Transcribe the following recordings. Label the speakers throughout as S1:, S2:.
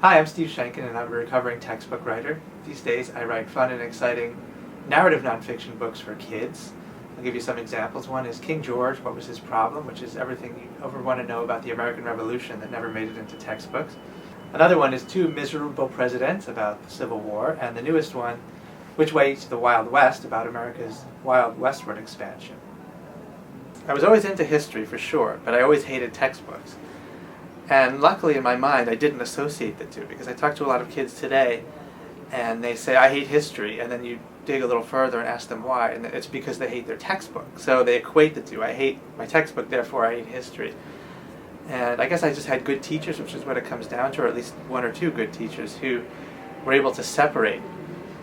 S1: Hi, I'm Steve Sheinkin, and I'm a recovering textbook writer. These days, I write fun and exciting narrative nonfiction books for kids. I'll give you some examples. One is King George, What Was His Problem?, which is everything you ever want to know about the American Revolution that never made it into textbooks. Another one is Two Miserable Presidents, about the Civil War. And the newest one, Which Way to the Wild West, about America's wild westward expansion. I was always into history, for sure, but I always hated textbooks. And luckily in my mind I didn't associate the two, because I talk to a lot of kids today and they say, I hate history, and then you dig a little further and ask them why, and it's because they hate their textbook. So they equate the two. I hate my textbook, therefore I hate history. And I guess I just had good teachers, which is what it comes down to, or at least one or two good teachers who were able to separate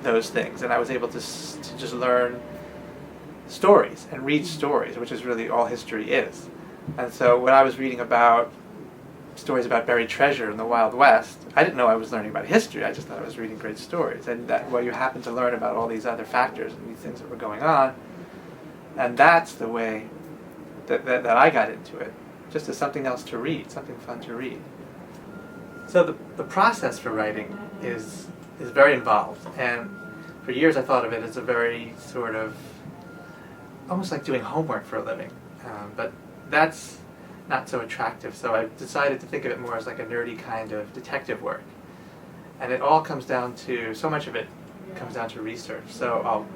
S1: those things, and I was able to just learn stories and read stories, which is really all history is. And so when I was reading about stories about buried treasure in the Wild West, I didn't know I was learning about history. I just thought I was reading great stories, and that, well, you happen to learn about all these other factors and these things that were going on, and that's the way that I got into it, just as something else to read, something fun to read. So the process for writing is very involved, and for years I thought of it as a very sort of almost like doing homework for a living, but that's not so attractive, so I decided to think of it more as like a nerdy kind of detective work. And it all comes down to, so much of it comes down to research. So I'll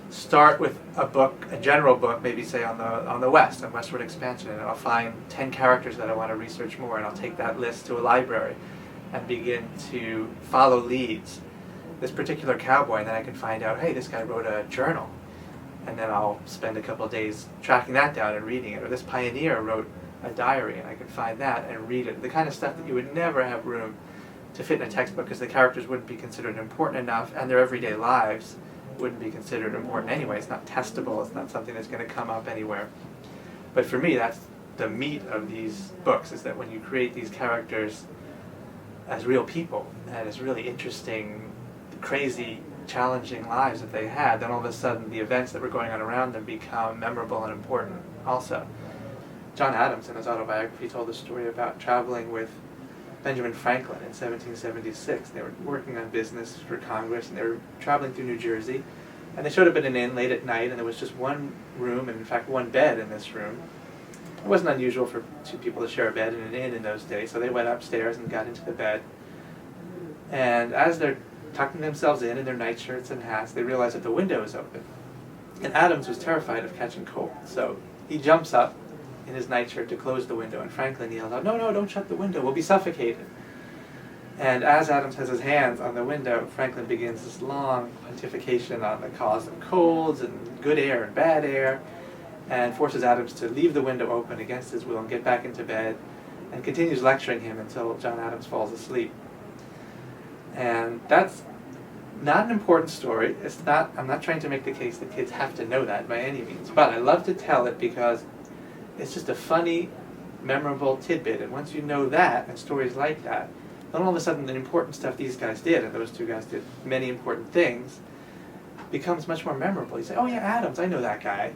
S1: start with a book, a general book, maybe say on the West, on westward expansion, and I'll find 10 characters that I want to research more, and I'll take that list to a library and begin to follow leads. This particular cowboy, and then I can find out, hey, this guy wrote a journal, and then I'll spend a couple of days tracking that down and reading it. Or this pioneer wrote a diary, and I could find that and read it. The kind of stuff that you would never have room to fit in a textbook, because the characters wouldn't be considered important enough, and their everyday lives wouldn't be considered important anyway. It's not testable, it's not something that's going to come up anywhere. But for me, that's the meat of these books, is that when you create these characters as real people, and as really interesting, crazy, challenging lives that they had, then all of a sudden the events that were going on around them become memorable and important also. John Adams, in his autobiography, told a story about traveling with Benjamin Franklin in 1776. They were working on business for Congress, and they were traveling through New Jersey. And they showed up at an inn late at night, and there was just one room, and in fact one bed in this room. It wasn't unusual for two people to share a bed in an inn in those days, so they went upstairs and got into the bed. And as they're tucking themselves in their nightshirts and hats, they realized that the window is open. And Adams was terrified of catching cold, so he jumps up in his nightshirt to close the window, and Franklin yelled out, no, don't shut the window, we'll be suffocated. And as Adams has his hands on the window, Franklin begins this long pontification on the cause of colds and good air and bad air, and forces Adams to leave the window open against his will and get back into bed, and continues lecturing him until John Adams falls asleep. And that's not an important story. I'm not trying to make the case that kids have to know that by any means, but I love to tell it because it's just a funny, memorable tidbit, and once you know that, and stories like that, then all of a sudden the important stuff these guys did, and those two guys did many important things, becomes much more memorable. You say, oh yeah, Adams, I know that guy.